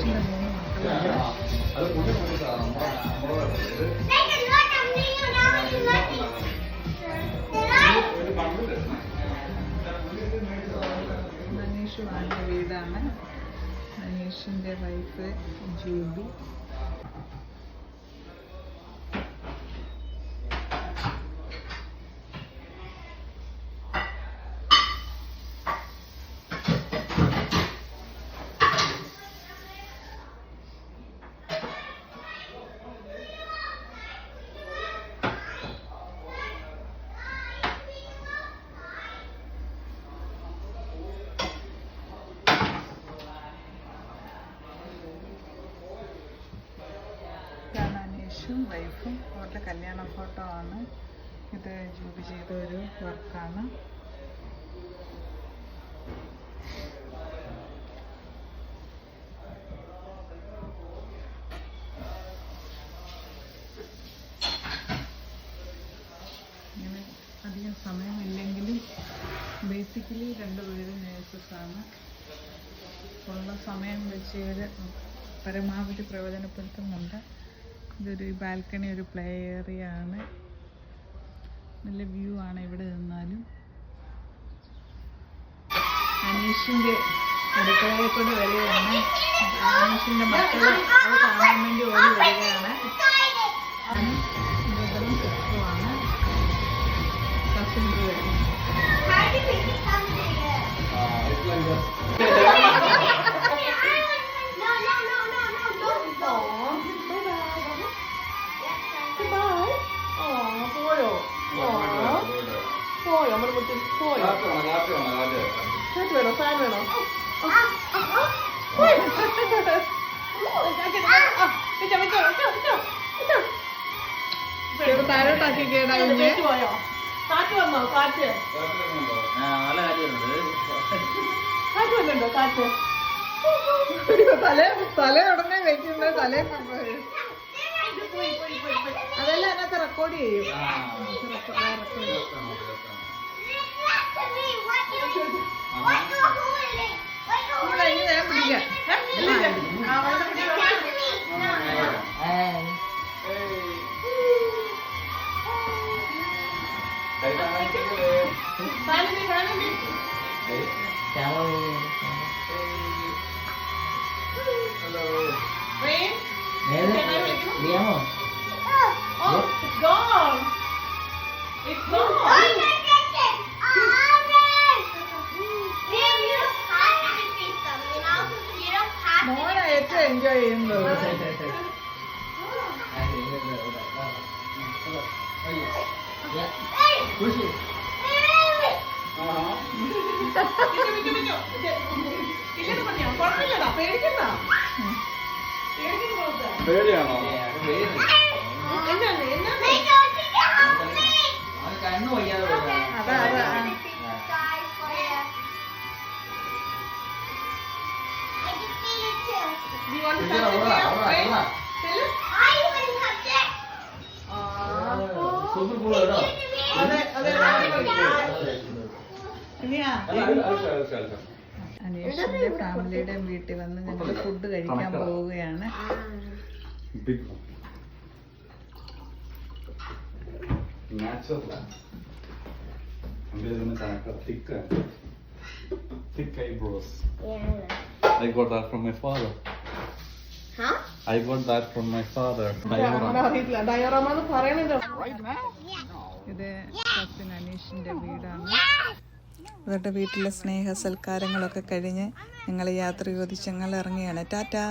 അനീഷിന്റെ 3 മക്കളാണ്. അനീഷ് വാങ്ങിയ വീടാണ്. അനീഷിന്റെ വൈഫ് ജൂബി. അനീഷും വൈഫും അവരുടെ കല്യാണ ഫോട്ടോ ആണ്. ഇത് ജൂബി ചെയ്ത ഒരു വർക്കാണ്. ഇങ്ങനെ അധികം സമയമില്ലെങ്കിലും ബേസിക്കലി രണ്ടുപേരും നേഴ്സസാണ്. ഉള്ള സമയം വെച്ച് ഇവർ പരമാവധി പ്രയോജനപ്പെടുത്തുന്നുണ്ട്. ഇതൊരു ബാൽക്കണി, ഒരു പ്ലേ ഏരിയ ആണ്. നല്ല വ്യൂ ആണ് ഇവിടെ നിന്നാലും. അനീഷിൻ്റെ അടുക്കളയെ കൊണ്ട് വരികയാണ്. അനീഷിൻ്റെ മക്കൾ അത് കാണാൻ വേണ്ടി ഓടി വരികയാണ്. ബ്രദറും സിസ്റ്ററുമാണ്. Cousin brother. പോയോ നമ്മുടെ മുട്ടി പോയോ? കാറ്റ് വേണോ? ഫാൻ വേണോ? താരോട്ടാക്കി കേടാ. പോയോ? കാറ്റ് വന്നോ? കാറ്റ് കാറ്റ് വന്നുണ്ടോ? കാറ്റ് തല ഉടനെ വെക്കുന്ന തല. അതെല്ലാം അതിനകത്ത് റെക്കോർഡ് ചെയ്യും. മോനെ ഏറ്റവും എൻജോയ് ചെയ്യുന്നത്. പേടിയാണോ? കണ്ണു വയ്യാതെ അനീഷിന്റെ ഫാമിലിയുടെ വീട്ടിൽ വന്ന് ഞങ്ങൾ ഫുഡ് കഴിക്കാൻ പോവുകയാണ്. Thick eyebrows. I got that from my father. Huh? I got that from my father. ഇത് കസിൻ അനീഷിന്റെ വീടാണ്. ഇവരുടെ വീട്ടിലെ സ്നേഹ സൽക്കാരങ്ങളൊക്കെ കഴിഞ്ഞ് ഞങ്ങൾ യാത്ര ചോദിച്ച് ഞങ്ങൾ ഇറങ്ങിയാണ്. ടാറ്റാ.